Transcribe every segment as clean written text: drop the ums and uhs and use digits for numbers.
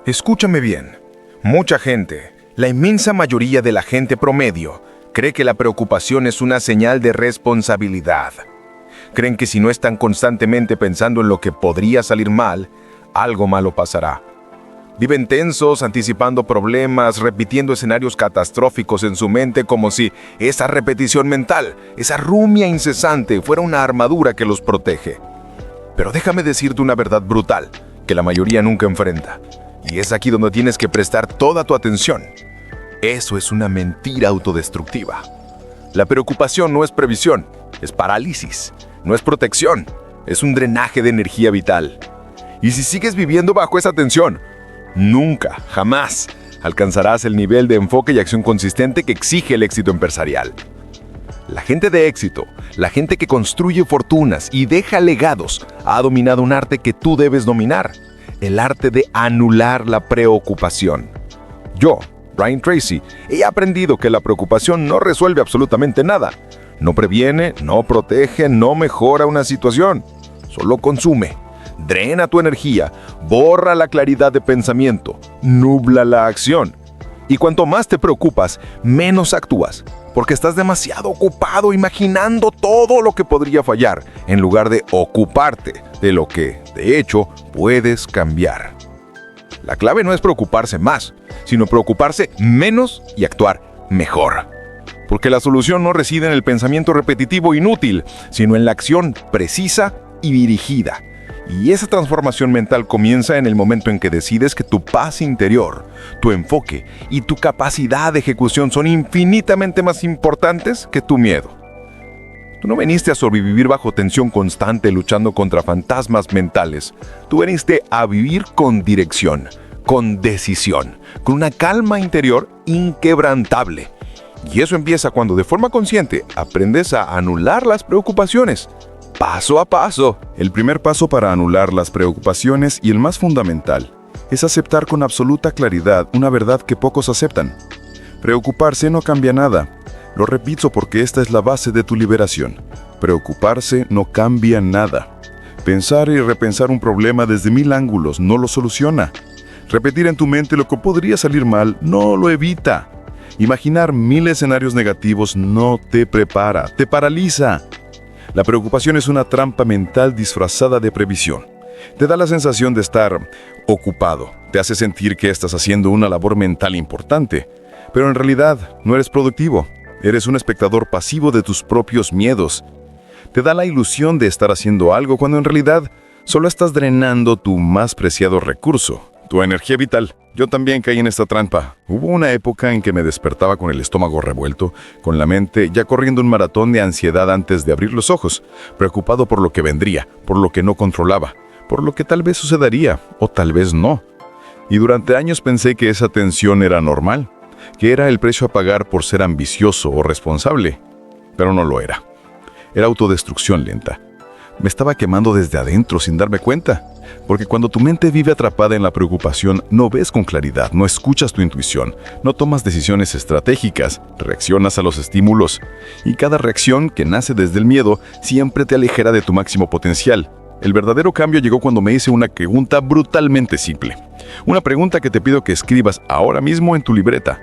Escúchame bien. Mucha gente, la inmensa mayoría de la gente promedio, cree que la preocupación es una señal de responsabilidad. Creen que si no están constantemente pensando en lo que podría salir mal, algo malo pasará. Viven tensos, anticipando problemas, repitiendo escenarios catastróficos en su mente como si esa repetición mental, esa rumia incesante, fuera una armadura que los protege. Pero déjame decirte una verdad brutal, que la mayoría nunca enfrenta. Y es aquí donde tienes que prestar toda tu atención. Eso es una mentira autodestructiva. La preocupación no es previsión, es parálisis. No es protección, es un drenaje de energía vital. Y si sigues viviendo bajo esa tensión, nunca, jamás, alcanzarás el nivel de enfoque y acción consistente que exige el éxito empresarial. La gente de éxito, la gente que construye fortunas y deja legados, ha dominado un arte que tú debes dominar, el arte de anular la preocupación. Yo, Brian Tracy, he aprendido que la preocupación no resuelve absolutamente nada. No previene, no protege, no mejora una situación. Solo consume, drena tu energía, borra la claridad de pensamiento, nubla la acción. Y cuanto más te preocupas, menos actúas, porque estás demasiado ocupado imaginando todo lo que podría fallar, en lugar de ocuparte de lo que, de hecho, puedes cambiar. La clave no es preocuparse más, sino preocuparse menos y actuar mejor. Porque la solución no reside en el pensamiento repetitivo inútil, sino en la acción precisa y dirigida. Y esa transformación mental comienza en el momento en que decides que tu paz interior, tu enfoque y tu capacidad de ejecución son infinitamente más importantes que tu miedo. Tú no viniste a sobrevivir bajo tensión constante luchando contra fantasmas mentales. Tú viniste a vivir con dirección, con decisión, con una calma interior inquebrantable. Y eso empieza cuando de forma consciente aprendes a anular las preocupaciones, paso a paso. El primer paso para anular las preocupaciones y el más fundamental es aceptar con absoluta claridad una verdad que pocos aceptan. Preocuparse no cambia nada. Lo repito porque esta es la base de tu liberación. Preocuparse no cambia nada. Pensar y repensar un problema desde 1000 ángulos no lo soluciona. Repetir en tu mente lo que podría salir mal no lo evita. Imaginar 1000 escenarios negativos no te prepara, te paraliza. La preocupación es una trampa mental disfrazada de previsión. Te da la sensación de estar ocupado, te hace sentir que estás haciendo una labor mental importante, pero en realidad no eres productivo, eres un espectador pasivo de tus propios miedos. Te da la ilusión de estar haciendo algo cuando en realidad solo estás drenando tu más preciado recurso, tu energía vital. Yo también caí en esta trampa. Hubo una época en que me despertaba con el estómago revuelto, con la mente ya corriendo un maratón de ansiedad antes de abrir los ojos, preocupado por lo que vendría, por lo que no controlaba, por lo que tal vez sucedería, o tal vez no. Y durante años pensé que esa tensión era normal, que era el precio a pagar por ser ambicioso o responsable, pero no lo era. Era autodestrucción lenta. Me estaba quemando desde adentro sin darme cuenta. Porque cuando tu mente vive atrapada en la preocupación, no ves con claridad, no escuchas tu intuición, no tomas decisiones estratégicas, reaccionas a los estímulos. Y cada reacción que nace desde el miedo siempre te alejera de tu máximo potencial. El verdadero cambio llegó cuando me hice una pregunta brutalmente simple. Una pregunta que te pido que escribas ahora mismo en tu libreta.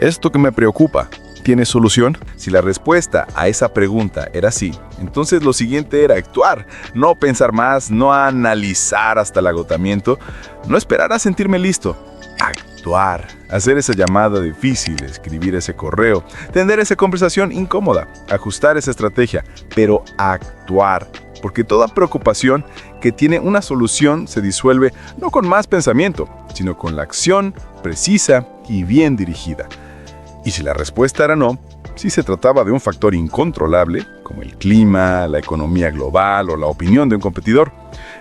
¿Esto que me preocupa tiene solución? Si la respuesta a esa pregunta era sí, entonces lo siguiente era actuar, no pensar más, no analizar hasta el agotamiento, no esperar a sentirme listo. Actuar, hacer esa llamada difícil, escribir ese correo, tener esa conversación incómoda, ajustar esa estrategia, pero actuar. Porque toda preocupación que tiene una solución se disuelve no con más pensamiento, sino con la acción precisa y bien dirigida. Y si la respuesta era no, si se trataba de un factor incontrolable, como el clima, la economía global o la opinión de un competidor,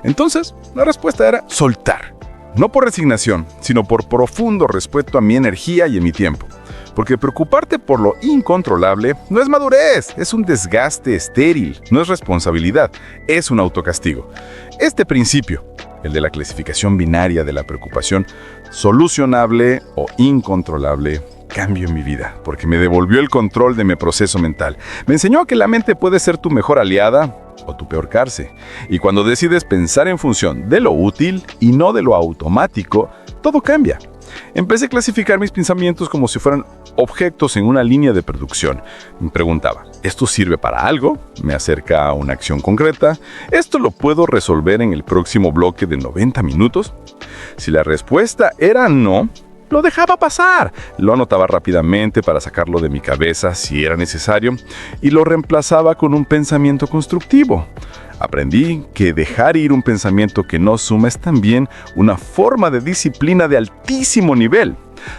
entonces la respuesta era soltar. No por resignación, sino por profundo respeto a mi energía y a mi tiempo. Porque preocuparte por lo incontrolable no es madurez, es un desgaste estéril, no es responsabilidad, es un autocastigo. Este principio, el de la clasificación binaria de la preocupación, solucionable o incontrolable, cambió en mi vida, porque me devolvió el control de mi proceso mental. Me enseñó que la mente puede ser tu mejor aliada o tu peor cárcel. Y cuando decides pensar en función de lo útil y no de lo automático, todo cambia. Empecé a clasificar mis pensamientos como si fueran objetos en una línea de producción. Me preguntaba, ¿esto sirve para algo? ¿Me acerca a una acción concreta? ¿Esto lo puedo resolver en el próximo bloque de 90 minutos? Si la respuesta era no, lo dejaba pasar. Lo anotaba rápidamente para sacarlo de mi cabeza si era necesario y lo reemplazaba con un pensamiento constructivo. Aprendí que dejar ir un pensamiento que no suma es también una forma de disciplina de altísimo nivel.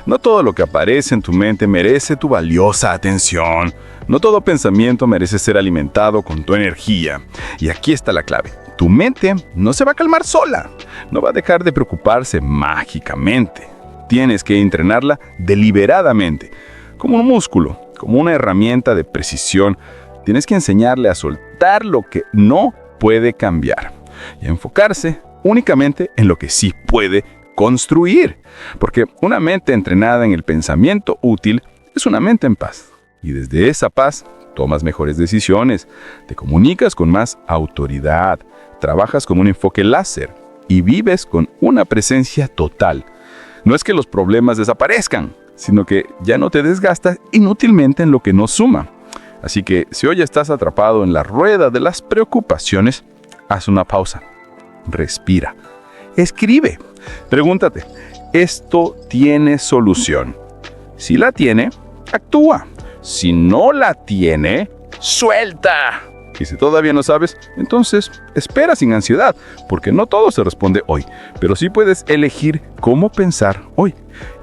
No todo lo que aparece en tu mente merece tu valiosa atención. No todo pensamiento merece ser alimentado con tu energía. Y aquí está la clave. Tu mente no se va a calmar sola. No va a dejar de preocuparse mágicamente. Tienes que entrenarla deliberadamente, como un músculo, como una herramienta de precisión. Tienes que enseñarle a soltar lo que no puede cambiar y a enfocarse únicamente en lo que sí puede construir. Porque una mente entrenada en el pensamiento útil es una mente en paz. Y desde esa paz tomas mejores decisiones, te comunicas con más autoridad, trabajas con un enfoque láser y vives con una presencia total. No es que los problemas desaparezcan, sino que ya no te desgastas inútilmente en lo que no suma. Así que si hoy estás atrapado en la rueda de las preocupaciones, haz una pausa, respira, escribe, pregúntate, ¿esto tiene solución? Si la tiene, actúa. Si no la tiene, suelta. Y si todavía no sabes, entonces espera sin ansiedad, porque no todo se responde hoy, pero sí puedes elegir cómo pensar hoy.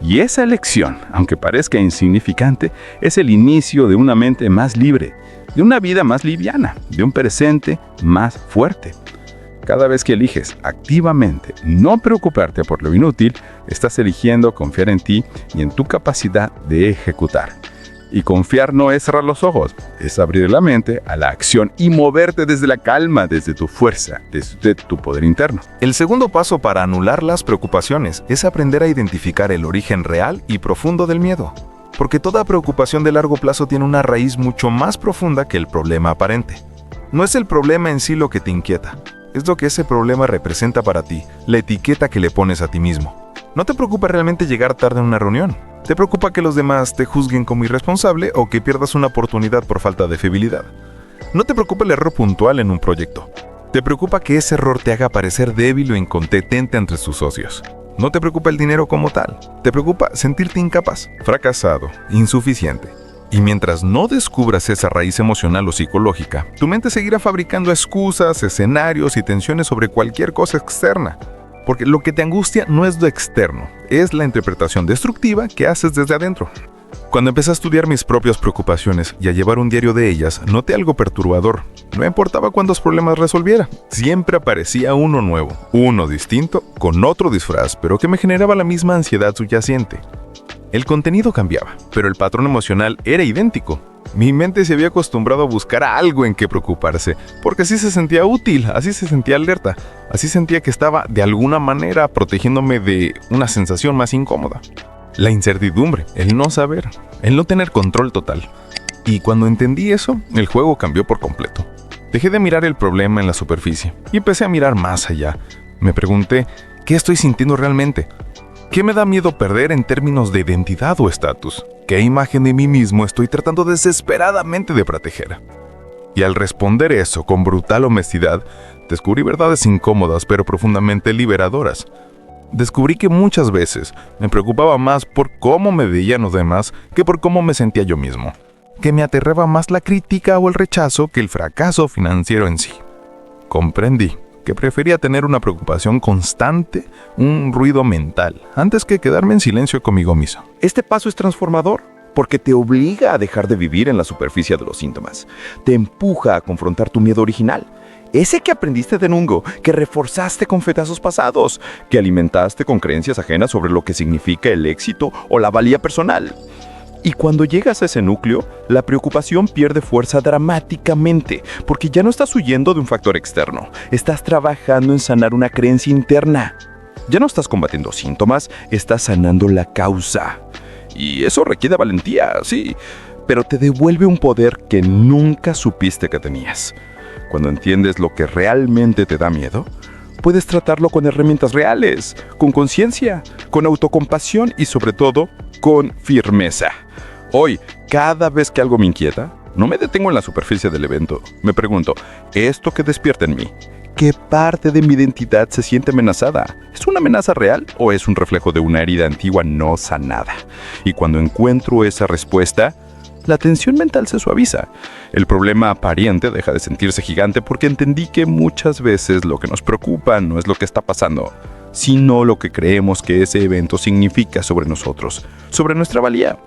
Y esa elección, aunque parezca insignificante, es el inicio de una mente más libre, de una vida más liviana, de un presente más fuerte. Cada vez que eliges activamente no preocuparte por lo inútil, estás eligiendo confiar en ti y en tu capacidad de ejecutar. Y confiar no es cerrar los ojos, es abrir la mente a la acción y moverte desde la calma, desde tu fuerza, desde tu poder interno. El segundo paso para anular las preocupaciones es aprender a identificar el origen real y profundo del miedo. Porque toda preocupación de largo plazo tiene una raíz mucho más profunda que el problema aparente. No es el problema en sí lo que te inquieta, es lo que ese problema representa para ti, la etiqueta que le pones a ti mismo. No te preocupa realmente llegar tarde a una reunión. Te preocupa que los demás te juzguen como irresponsable o que pierdas una oportunidad por falta de fiabilidad. No te preocupa el error puntual en un proyecto. Te preocupa que ese error te haga parecer débil o incompetente entre tus socios. No te preocupa el dinero como tal. Te preocupa sentirte incapaz, fracasado, insuficiente. Y mientras no descubras esa raíz emocional o psicológica, tu mente seguirá fabricando excusas, escenarios y tensiones sobre cualquier cosa externa. Porque lo que te angustia no es lo externo, es la interpretación destructiva que haces desde adentro. Cuando empecé a estudiar mis propias preocupaciones y a llevar un diario de ellas, noté algo perturbador. No importaba cuántos problemas resolviera, siempre aparecía uno nuevo, uno distinto, con otro disfraz, pero que me generaba la misma ansiedad subyacente. El contenido cambiaba, pero el patrón emocional era idéntico. Mi mente se había acostumbrado a buscar algo en que preocuparse, porque así se sentía útil, así se sentía alerta, así sentía que estaba de alguna manera protegiéndome de una sensación más incómoda. La incertidumbre, el no saber, el no tener control total. Y cuando entendí eso, el juego cambió por completo. Dejé de mirar el problema en la superficie y empecé a mirar más allá. Me pregunté, ¿qué estoy sintiendo realmente? ¿Qué me da miedo perder en términos de identidad o estatus? ¿Qué imagen de mí mismo estoy tratando desesperadamente de proteger? Y al responder eso con brutal honestidad, descubrí verdades incómodas pero profundamente liberadoras. Descubrí que muchas veces me preocupaba más por cómo me veían los demás que por cómo me sentía yo mismo. Que me aterraba más la crítica o el rechazo que el fracaso financiero en sí. Comprendí que prefería tener una preocupación constante, un ruido mental, antes que quedarme en silencio conmigo mismo. Este paso es transformador, porque te obliga a dejar de vivir en la superficie de los síntomas. Te empuja a confrontar tu miedo original. Ese que aprendiste de Nungo, que reforzaste con fetazos pasados, que alimentaste con creencias ajenas sobre lo que significa el éxito o la valía personal. Y cuando llegas a ese núcleo, la preocupación pierde fuerza dramáticamente, porque ya no estás huyendo de un factor externo, estás trabajando en sanar una creencia interna. Ya no estás combatiendo síntomas, estás sanando la causa. Y eso requiere valentía, sí, pero te devuelve un poder que nunca supiste que tenías. Cuando entiendes lo que realmente te da miedo, puedes tratarlo con herramientas reales, con conciencia, con autocompasión y sobre todo, con firmeza. Hoy, cada vez que algo me inquieta, no me detengo en la superficie del evento. Me pregunto, ¿esto que despierta en mí? ¿Qué parte de mi identidad se siente amenazada? ¿Es una amenaza real o es un reflejo de una herida antigua no sanada? Y cuando encuentro esa respuesta, la tensión mental se suaviza. El problema aparente deja de sentirse gigante porque entendí que muchas veces lo que nos preocupa no es lo que está pasando, sino lo que creemos que ese evento significa sobre nosotros, sobre nuestra valía.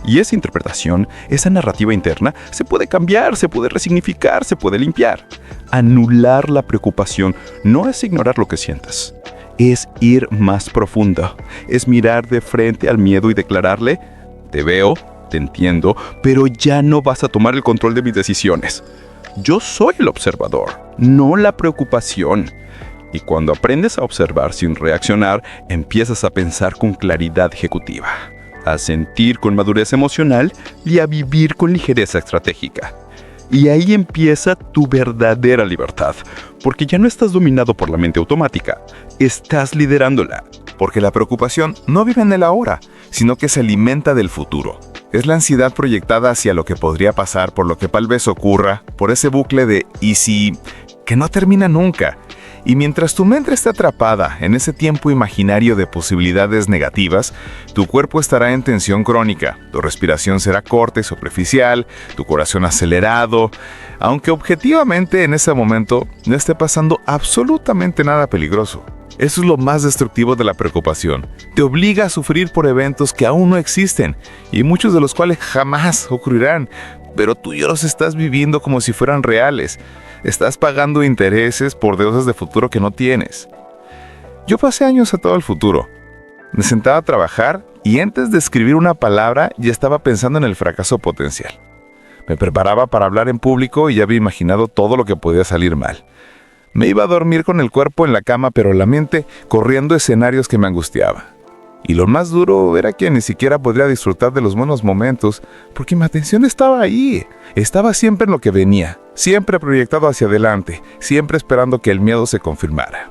Y esa interpretación, esa narrativa interna, se puede cambiar, se puede resignificar, se puede limpiar. Anular la preocupación no es ignorar lo que sientas, es ir más profundo, es mirar de frente al miedo y declararle, te veo, te entiendo, pero ya no vas a tomar el control de mis decisiones. Yo soy el observador, no la preocupación. Y cuando aprendes a observar sin reaccionar, empiezas a pensar con claridad ejecutiva, a sentir con madurez emocional y a vivir con ligereza estratégica. Y ahí empieza tu verdadera libertad, porque ya no estás dominado por la mente automática, estás liderándola. Porque la preocupación no vive en el ahora, sino que se alimenta del futuro. Es la ansiedad proyectada hacia lo que podría pasar, por lo que tal vez ocurra, por ese bucle de ¿y si? Que no termina nunca. Y mientras tu mente esté atrapada en ese tiempo imaginario de posibilidades negativas, tu cuerpo estará en tensión crónica, tu respiración será corta y superficial, tu corazón acelerado, aunque objetivamente en ese momento no esté pasando absolutamente nada peligroso. Eso es lo más destructivo de la preocupación. Te obliga a sufrir por eventos que aún no existen y muchos de los cuales jamás ocurrirán, pero tú ya los estás viviendo como si fueran reales. Estás pagando intereses por deudas de futuro que no tienes. Yo pasé años atado al futuro. Me sentaba a trabajar y antes de escribir una palabra ya estaba pensando en el fracaso potencial. Me preparaba para hablar en público y ya había imaginado todo lo que podía salir mal. Me iba a dormir con el cuerpo en la cama, pero la mente corriendo escenarios que me angustiaban. Y lo más duro era que ni siquiera podría disfrutar de los buenos momentos, porque mi atención estaba ahí. Estaba siempre en lo que venía, siempre proyectado hacia adelante, siempre esperando que el miedo se confirmara.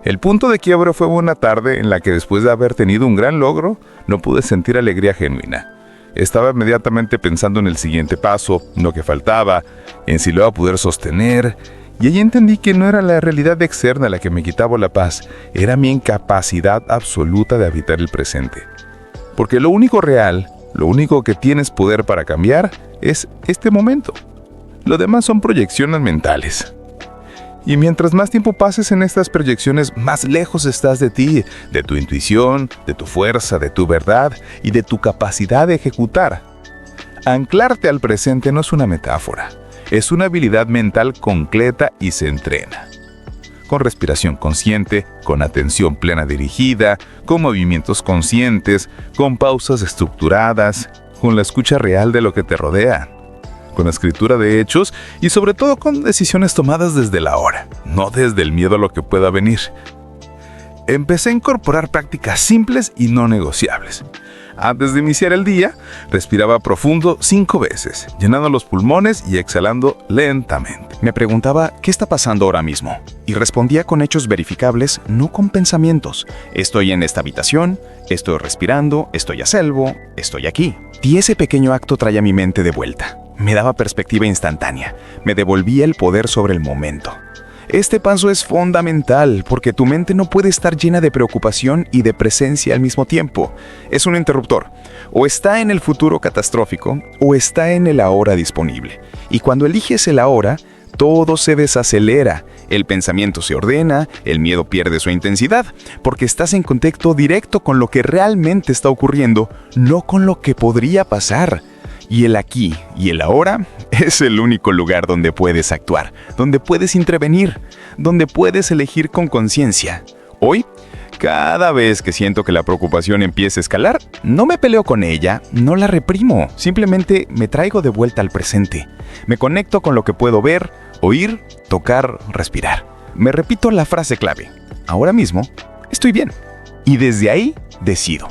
El punto de quiebre fue una tarde en la que después de haber tenido un gran logro, no pude sentir alegría genuina. Estaba inmediatamente pensando en el siguiente paso, en lo que faltaba, en si lo iba a poder sostener. Y allí entendí que no era la realidad externa la que me quitaba la paz, era mi incapacidad absoluta de habitar el presente. Porque lo único real, lo único que tienes poder para cambiar, es este momento. Lo demás son proyecciones mentales. Y mientras más tiempo pases en estas proyecciones, más lejos estás de ti, de tu intuición, de tu fuerza, de tu verdad y de tu capacidad de ejecutar. Anclarte al presente no es una metáfora. Es una habilidad mental concreta y se entrena. Con respiración consciente, con atención plena dirigida, con movimientos conscientes, con pausas estructuradas, con la escucha real de lo que te rodea, con la escritura de hechos y sobre todo con decisiones tomadas desde la hora, no desde el miedo a lo que pueda venir. Empecé a incorporar prácticas simples y no negociables. Antes de iniciar el día, respiraba profundo 5 veces, llenando los pulmones y exhalando lentamente. Me preguntaba qué está pasando ahora mismo y respondía con hechos verificables, no con pensamientos. Estoy en esta habitación, estoy respirando, estoy a salvo, estoy aquí. Y ese pequeño acto traía mi mente de vuelta. Me daba perspectiva instantánea, me devolvía el poder sobre el momento. Este paso es fundamental porque tu mente no puede estar llena de preocupación y de presencia al mismo tiempo. Es un interruptor. O está en el futuro catastrófico o está en el ahora disponible. Y cuando eliges el ahora, todo se desacelera, el pensamiento se ordena, el miedo pierde su intensidad, porque estás en contacto directo con lo que realmente está ocurriendo, no con lo que podría pasar. Y el aquí y el ahora es el único lugar donde puedes actuar, donde puedes intervenir, donde puedes elegir con conciencia. Hoy, cada vez que siento que la preocupación empieza a escalar, no me peleo con ella, no la reprimo, simplemente me traigo de vuelta al presente. Me conecto con lo que puedo ver, oír, tocar, respirar. Me repito la frase clave: ahora mismo estoy bien. Y desde ahí decido.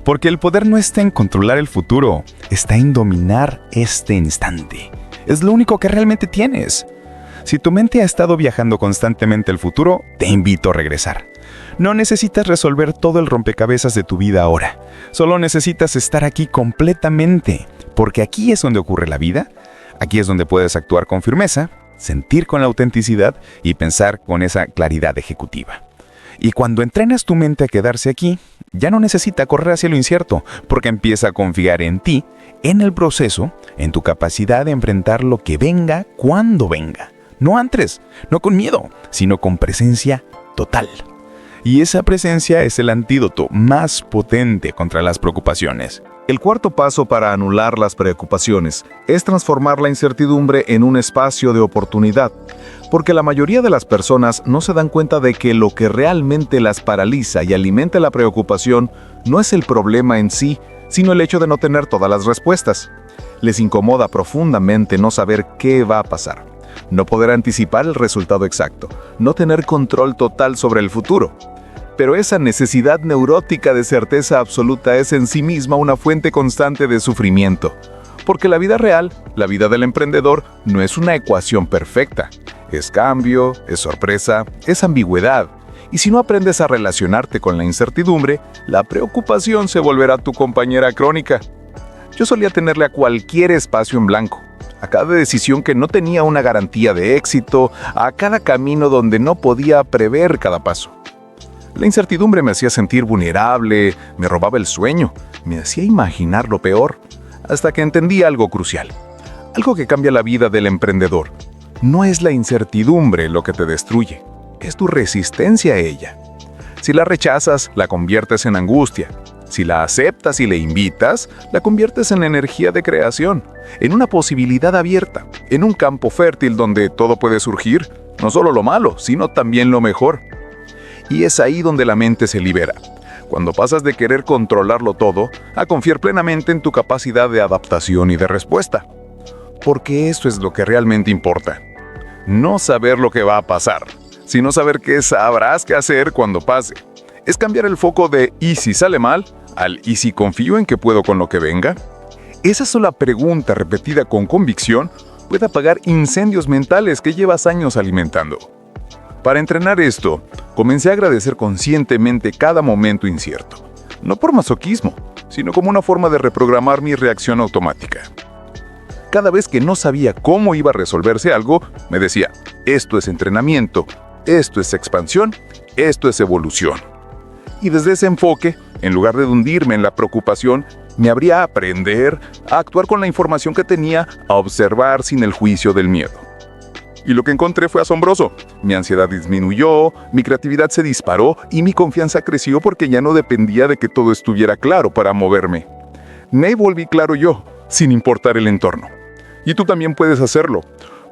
Porque el poder no está en controlar el futuro, está en dominar este instante. Es lo único que realmente tienes. Si tu mente ha estado viajando constantemente al futuro, te invito a regresar. No necesitas resolver todo el rompecabezas de tu vida ahora. Solo necesitas estar aquí completamente, porque aquí es donde ocurre la vida. Aquí es donde puedes actuar con firmeza, sentir con la autenticidad y pensar con esa claridad ejecutiva. Y cuando entrenas tu mente a quedarse aquí, ya no necesita correr hacia lo incierto, porque empieza a confiar en ti, en el proceso, en tu capacidad de enfrentar lo que venga cuando venga. No antes, no con miedo, sino con presencia total. Y esa presencia es el antídoto más potente contra las preocupaciones. El cuarto paso para anular las preocupaciones es transformar la incertidumbre en un espacio de oportunidad, porque la mayoría de las personas no se dan cuenta de que lo que realmente las paraliza y alimenta la preocupación no es el problema en sí, sino el hecho de no tener todas las respuestas. Les incomoda profundamente no saber qué va a pasar, no poder anticipar el resultado exacto, no tener control total sobre el futuro. Pero esa necesidad neurótica de certeza absoluta es en sí misma una fuente constante de sufrimiento. Porque la vida real, la vida del emprendedor, no es una ecuación perfecta. Es cambio, es sorpresa, es ambigüedad. Y si no aprendes a relacionarte con la incertidumbre, la preocupación se volverá tu compañera crónica. Yo solía tenerle a cualquier espacio en blanco, a cada decisión que no tenía una garantía de éxito, a cada camino donde no podía prever cada paso. La incertidumbre me hacía sentir vulnerable, me robaba el sueño, me hacía imaginar lo peor, hasta que entendí algo crucial, algo que cambia la vida del emprendedor. No es la incertidumbre lo que te destruye, es tu resistencia a ella. Si la rechazas, la conviertes en angustia. Si la aceptas y le invitas, la conviertes en energía de creación, en una posibilidad abierta, en un campo fértil donde todo puede surgir, no solo lo malo, sino también lo mejor. Y es ahí donde la mente se libera, cuando pasas de querer controlarlo todo a confiar plenamente en tu capacidad de adaptación y de respuesta. Porque esto es lo que realmente importa. No saber lo que va a pasar, sino saber qué sabrás qué hacer cuando pase. Es cambiar el foco de ¿y si sale mal? Al ¿y si confío en que puedo con lo que venga? Esa sola pregunta repetida con convicción puede apagar incendios mentales que llevas años alimentando. Para entrenar esto, comencé a agradecer conscientemente cada momento incierto. No por masoquismo, sino como una forma de reprogramar mi reacción automática. Cada vez que no sabía cómo iba a resolverse algo, me decía, esto es entrenamiento, esto es expansión, esto es evolución. Y desde ese enfoque, en lugar de hundirme en la preocupación, me abría a aprender, a actuar con la información que tenía, a observar sin el juicio del miedo. Y lo que encontré fue asombroso. Mi ansiedad disminuyó, mi creatividad se disparó y mi confianza creció porque ya no dependía de que todo estuviera claro para moverme. Me volví claro yo, sin importar el entorno. Y tú también puedes hacerlo.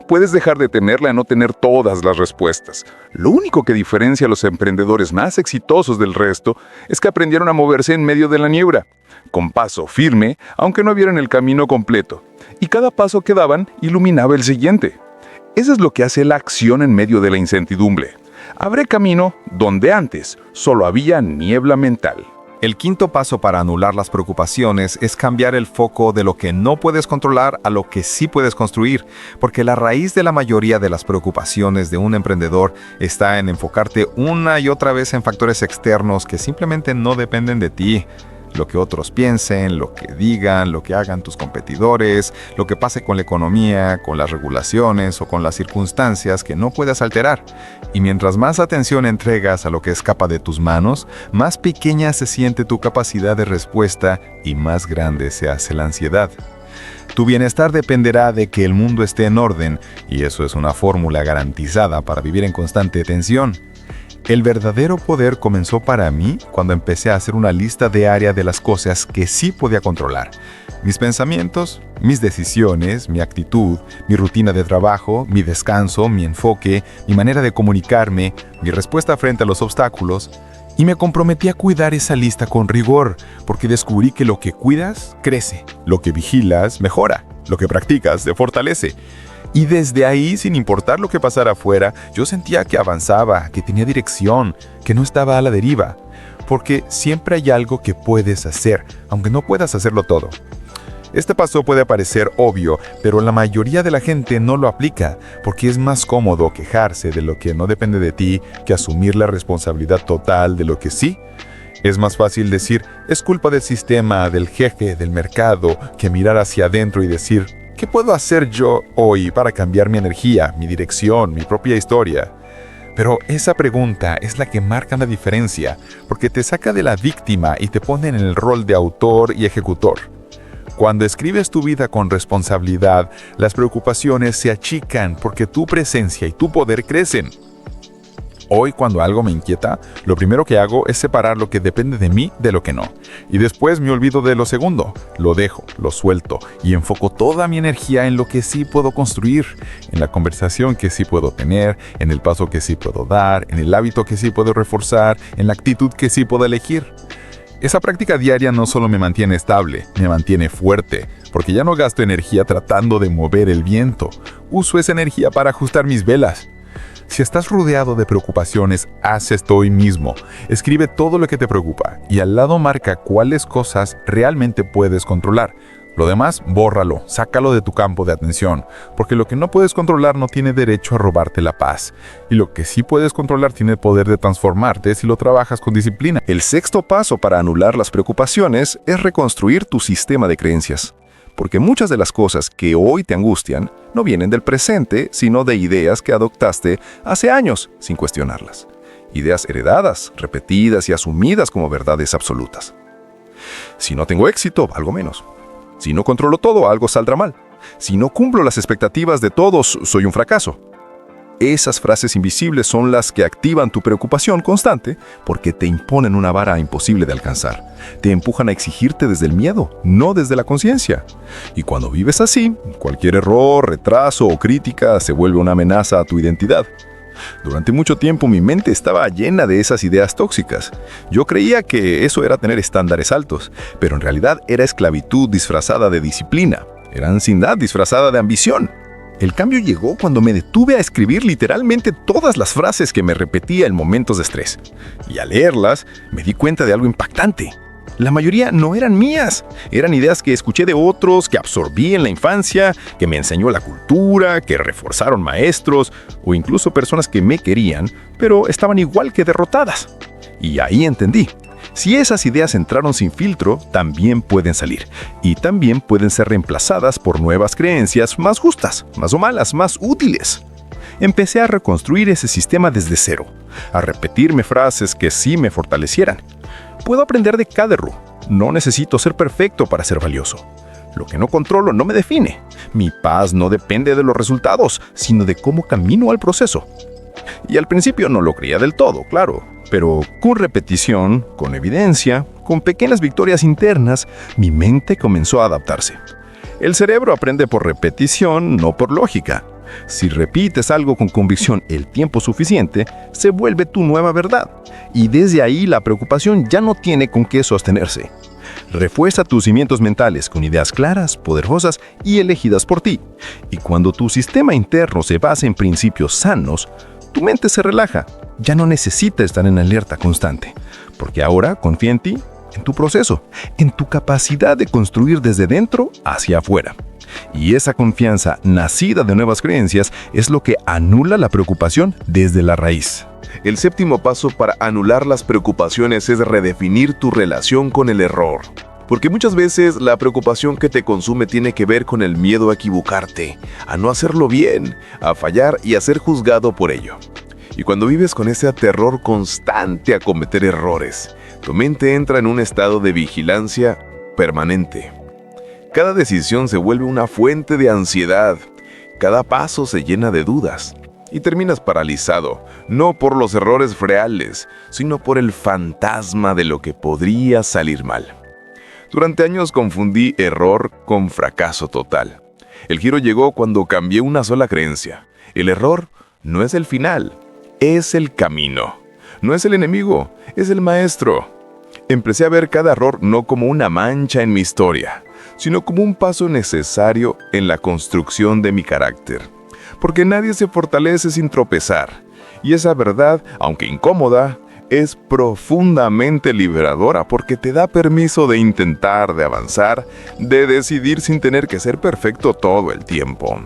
Puedes dejar de temerle a no tener todas las respuestas. Lo único que diferencia a los emprendedores más exitosos del resto es que aprendieron a moverse en medio de la niebla, con paso firme, aunque no vieran el camino completo. Y cada paso que daban iluminaba el siguiente. Eso es lo que hace la acción en medio de la incertidumbre. Abre camino donde antes solo había niebla mental. El quinto paso para anular las preocupaciones es cambiar el foco de lo que no puedes controlar a lo que sí puedes construir, porque la raíz de la mayoría de las preocupaciones de un emprendedor está en enfocarte una y otra vez en factores externos que simplemente no dependen de ti. Lo que otros piensen, lo que digan, lo que hagan tus competidores, lo que pase con la economía, con las regulaciones o con las circunstancias que no puedes alterar. Y mientras más atención entregas a lo que escapa de tus manos, más pequeña se siente tu capacidad de respuesta y más grande se hace la ansiedad. Tu bienestar dependerá de que el mundo esté en orden, y eso es una fórmula garantizada para vivir en constante tensión. El verdadero poder comenzó para mí cuando empecé a hacer una lista diaria de las cosas que sí podía controlar. Mis pensamientos, mis decisiones, mi actitud, mi rutina de trabajo, mi descanso, mi enfoque, mi manera de comunicarme, mi respuesta frente a los obstáculos. Y me comprometí a cuidar esa lista con rigor, porque descubrí que lo que cuidas, crece. Lo que vigilas, mejora. Lo que practicas, te fortalece. Y desde ahí, sin importar lo que pasara afuera, yo sentía que avanzaba, que tenía dirección, que no estaba a la deriva. Porque siempre hay algo que puedes hacer, aunque no puedas hacerlo todo. Este paso puede parecer obvio, pero la mayoría de la gente no lo aplica, porque es más cómodo quejarse de lo que no depende de ti que asumir la responsabilidad total de lo que sí. Es más fácil decir, es culpa del sistema, del jefe, del mercado, que mirar hacia adentro y decir, ¿qué puedo hacer yo hoy para cambiar mi energía, mi dirección, mi propia historia? Pero esa pregunta es la que marca la diferencia, porque te saca de la víctima y te pone en el rol de autor y ejecutor. Cuando escribes tu vida con responsabilidad, las preocupaciones se achican porque tu presencia y tu poder crecen. Hoy, cuando algo me inquieta, lo primero que hago es separar lo que depende de mí de lo que no. Y después me olvido de lo segundo. Lo dejo, lo suelto y enfoco toda mi energía en lo que sí puedo construir, en la conversación que sí puedo tener, en el paso que sí puedo dar, en el hábito que sí puedo reforzar, en la actitud que sí puedo elegir. Esa práctica diaria no solo me mantiene estable, me mantiene fuerte, porque ya no gasto energía tratando de mover el viento. Uso esa energía para ajustar mis velas. Si estás rodeado de preocupaciones, haz esto hoy mismo. Escribe todo lo que te preocupa y al lado marca cuáles cosas realmente puedes controlar. Lo demás, bórralo, sácalo de tu campo de atención, porque lo que no puedes controlar no tiene derecho a robarte la paz. Y lo que sí puedes controlar tiene el poder de transformarte si lo trabajas con disciplina. El sexto paso para anular las preocupaciones es reconstruir tu sistema de creencias. Porque muchas de las cosas que hoy te angustian no vienen del presente, sino de ideas que adoptaste hace años sin cuestionarlas. Ideas heredadas, repetidas y asumidas como verdades absolutas. Si no tengo éxito, valgo menos. Si no controlo todo, algo saldrá mal. Si no cumplo las expectativas de todos, soy un fracaso. Esas frases invisibles son las que activan tu preocupación constante porque te imponen una vara imposible de alcanzar. Te empujan a exigirte desde el miedo, no desde la conciencia. Y cuando vives así, cualquier error, retraso o crítica se vuelve una amenaza a tu identidad. Durante mucho tiempo mi mente estaba llena de esas ideas tóxicas. Yo creía que eso era tener estándares altos, pero en realidad era esclavitud disfrazada de disciplina. Era ansiedad disfrazada de ambición. El cambio llegó cuando me detuve a escribir literalmente todas las frases que me repetía en momentos de estrés. Y al leerlas, me di cuenta de algo impactante. La mayoría no eran mías. Eran ideas que escuché de otros, que absorbí en la infancia, que me enseñó la cultura, que reforzaron maestros o incluso personas que me querían, pero estaban igual que derrotadas. Y ahí entendí. Si esas ideas entraron sin filtro, también pueden salir. Y también pueden ser reemplazadas por nuevas creencias más justas, más o malas, más útiles. Empecé a reconstruir ese sistema desde cero, a repetirme frases que sí me fortalecieran. Puedo aprender de cada error. No necesito ser perfecto para ser valioso. Lo que no controlo no me define. Mi paz no depende de los resultados, sino de cómo camino al proceso. Y al principio no lo creía del todo, claro. Pero con repetición, con evidencia, con pequeñas victorias internas, mi mente comenzó a adaptarse. El cerebro aprende por repetición, no por lógica. Si repites algo con convicción el tiempo suficiente, se vuelve tu nueva verdad. Y desde ahí la preocupación ya no tiene con qué sostenerse. Refuerza tus cimientos mentales con ideas claras, poderosas y elegidas por ti. Y cuando tu sistema interno se basa en principios sanos, tu mente se relaja. Ya no necesita estar en alerta constante, porque ahora confía en ti, en tu proceso, en tu capacidad de construir desde dentro hacia afuera. Y esa confianza nacida de nuevas creencias es lo que anula la preocupación desde la raíz. El séptimo paso para anular las preocupaciones es redefinir tu relación con el error. Porque muchas veces la preocupación que te consume tiene que ver con el miedo a equivocarte, a no hacerlo bien, a fallar y a ser juzgado por ello. Y cuando vives con ese terror constante a cometer errores, tu mente entra en un estado de vigilancia permanente. Cada decisión se vuelve una fuente de ansiedad, cada paso se llena de dudas y terminas paralizado, no por los errores reales, sino por el fantasma de lo que podría salir mal. Durante años confundí error con fracaso total. El giro llegó cuando cambié una sola creencia. El error no es el final, es el camino. No es el enemigo, es el maestro. Empecé a ver cada error no como una mancha en mi historia, sino como un paso necesario en la construcción de mi carácter. Porque nadie se fortalece sin tropezar. Y esa verdad, aunque incómoda, es profundamente liberadora porque te da permiso de intentar, de avanzar, de decidir sin tener que ser perfecto todo el tiempo.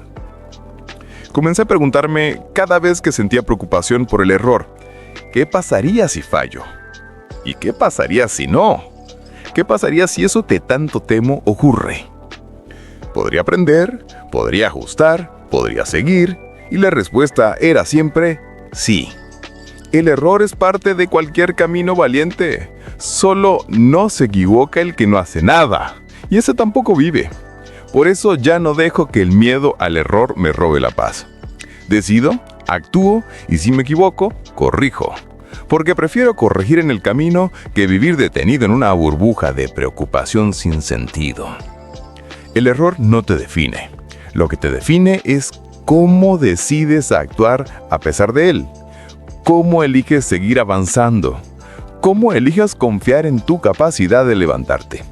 Comencé a preguntarme cada vez que sentía preocupación por el error, ¿qué pasaría si fallo? ¿Y qué pasaría si no? ¿Qué pasaría si eso que tanto temo ocurre? ¿Podría aprender? ¿Podría ajustar? ¿Podría seguir? Y la respuesta era siempre sí. El error es parte de cualquier camino valiente. Solo no se equivoca el que no hace nada. Y ese tampoco vive. Por eso ya no dejo que el miedo al error me robe la paz. Decido, actúo y si me equivoco, corrijo. Porque prefiero corregir en el camino que vivir detenido en una burbuja de preocupación sin sentido. El error no te define. Lo que te define es cómo decides actuar a pesar de él. Cómo eliges seguir avanzando. Cómo eliges confiar en tu capacidad de levantarte.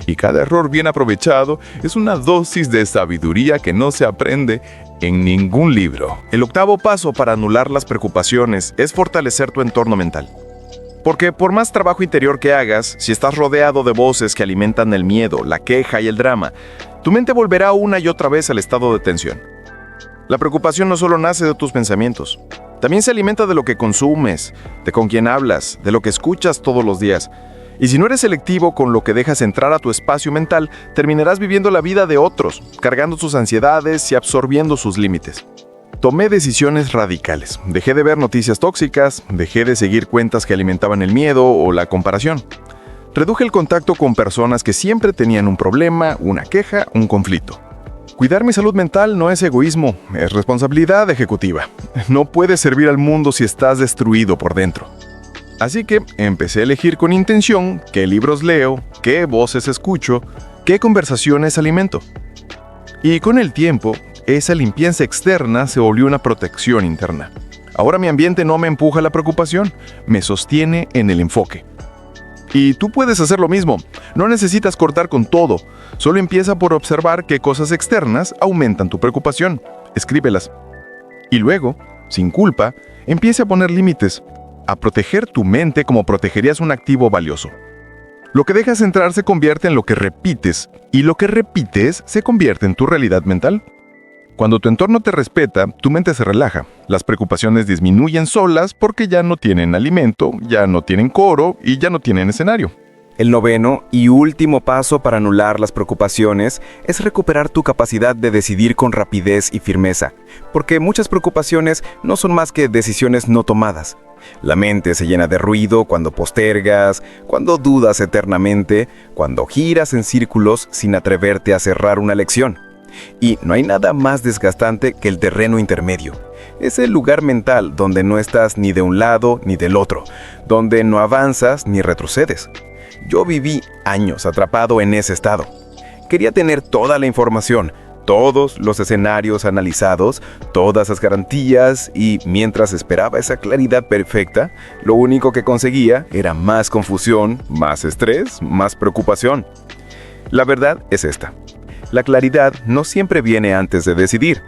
Y cada error bien aprovechado es una dosis de sabiduría que no se aprende en ningún libro. El octavo paso para anular las preocupaciones es fortalecer tu entorno mental. Porque por más trabajo interior que hagas, si estás rodeado de voces que alimentan el miedo, la queja y el drama, tu mente volverá una y otra vez al estado de tensión. La preocupación no solo nace de tus pensamientos, también se alimenta de lo que consumes, de con quién hablas, de lo que escuchas todos los días. Y si no eres selectivo con lo que dejas entrar a tu espacio mental, terminarás viviendo la vida de otros, cargando sus ansiedades y absorbiendo sus límites. Tomé decisiones radicales. Dejé de ver noticias tóxicas, dejé de seguir cuentas que alimentaban el miedo o la comparación. Reduje el contacto con personas que siempre tenían un problema, una queja, un conflicto. Cuidar mi salud mental no es egoísmo, es responsabilidad ejecutiva. No puedes servir al mundo si estás destruido por dentro. Así que empecé a elegir con intención qué libros leo, qué voces escucho, qué conversaciones alimento. Y con el tiempo, esa limpieza externa se volvió una protección interna. Ahora mi ambiente no me empuja a la preocupación, me sostiene en el enfoque. Y tú puedes hacer lo mismo. No necesitas cortar con todo. Solo empieza por observar qué cosas externas aumentan tu preocupación. Escríbelas. Y luego, sin culpa, empieza a poner límites. A proteger tu mente como protegerías un activo valioso. Lo que dejas entrar se convierte en lo que repites. Y lo que repites se convierte en tu realidad mental. Cuando tu entorno te respeta, tu mente se relaja. Las preocupaciones disminuyen solas porque ya no tienen alimento, ya no tienen coro y ya no tienen escenario. El noveno y último paso para anular las preocupaciones es recuperar tu capacidad de decidir con rapidez y firmeza, porque muchas preocupaciones no son más que decisiones no tomadas. La mente se llena de ruido cuando postergas, cuando dudas eternamente, cuando giras en círculos sin atreverte a cerrar una lección. Y no hay nada más desgastante que el terreno intermedio. Es el lugar mental donde no estás ni de un lado ni del otro, donde no avanzas ni retrocedes. Yo viví años atrapado en ese estado. Quería tener toda la información, todos los escenarios analizados, todas las garantías y mientras esperaba esa claridad perfecta, lo único que conseguía era más confusión, más estrés, más preocupación. La verdad es esta. La claridad no siempre viene antes de decidir.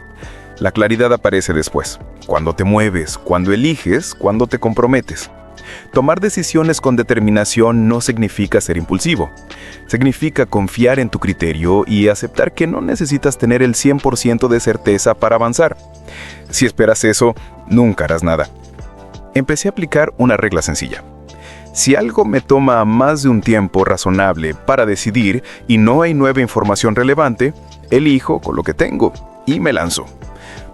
La claridad aparece después, cuando te mueves, cuando eliges, cuando te comprometes. Tomar decisiones con determinación no significa ser impulsivo. Significa confiar en tu criterio y aceptar que no necesitas tener el 100% de certeza para avanzar. Si esperas eso, nunca harás nada. Empecé a aplicar una regla sencilla. Si algo me toma más de un tiempo razonable para decidir y no hay nueva información relevante, elijo con lo que tengo y me lanzo.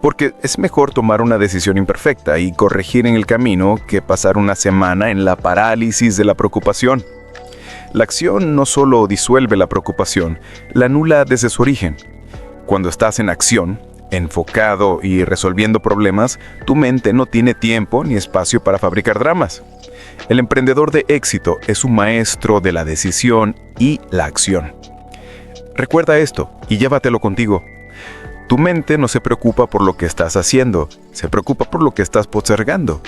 Porque es mejor tomar una decisión imperfecta y corregir en el camino que pasar una semana en la parálisis de la preocupación. La acción no solo disuelve la preocupación, la anula desde su origen. Cuando estás en acción, enfocado y resolviendo problemas, tu mente no tiene tiempo ni espacio para fabricar dramas. El emprendedor de éxito es un maestro de la decisión y la acción. Recuerda esto y llévatelo contigo. Tu mente no se preocupa por lo que estás haciendo, se preocupa por lo que estás postergando.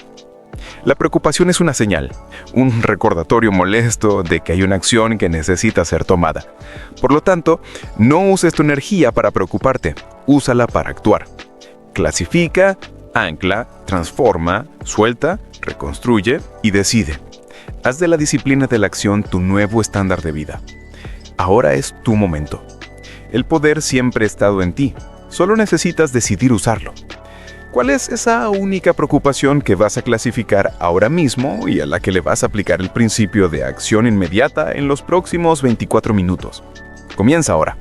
La preocupación es una señal, un recordatorio molesto de que hay una acción que necesita ser tomada. Por lo tanto, no uses tu energía para preocuparte, úsala para actuar. Clasifica, ancla, transforma, suelta, reconstruye y decide. Haz de la disciplina de la acción tu nuevo estándar de vida. Ahora es tu momento. El poder siempre ha estado en ti. Solo necesitas decidir usarlo. ¿Cuál es esa única preocupación que vas a clasificar ahora mismo y a la que le vas a aplicar el principio de acción inmediata en los próximos 24 minutos? Comienza ahora.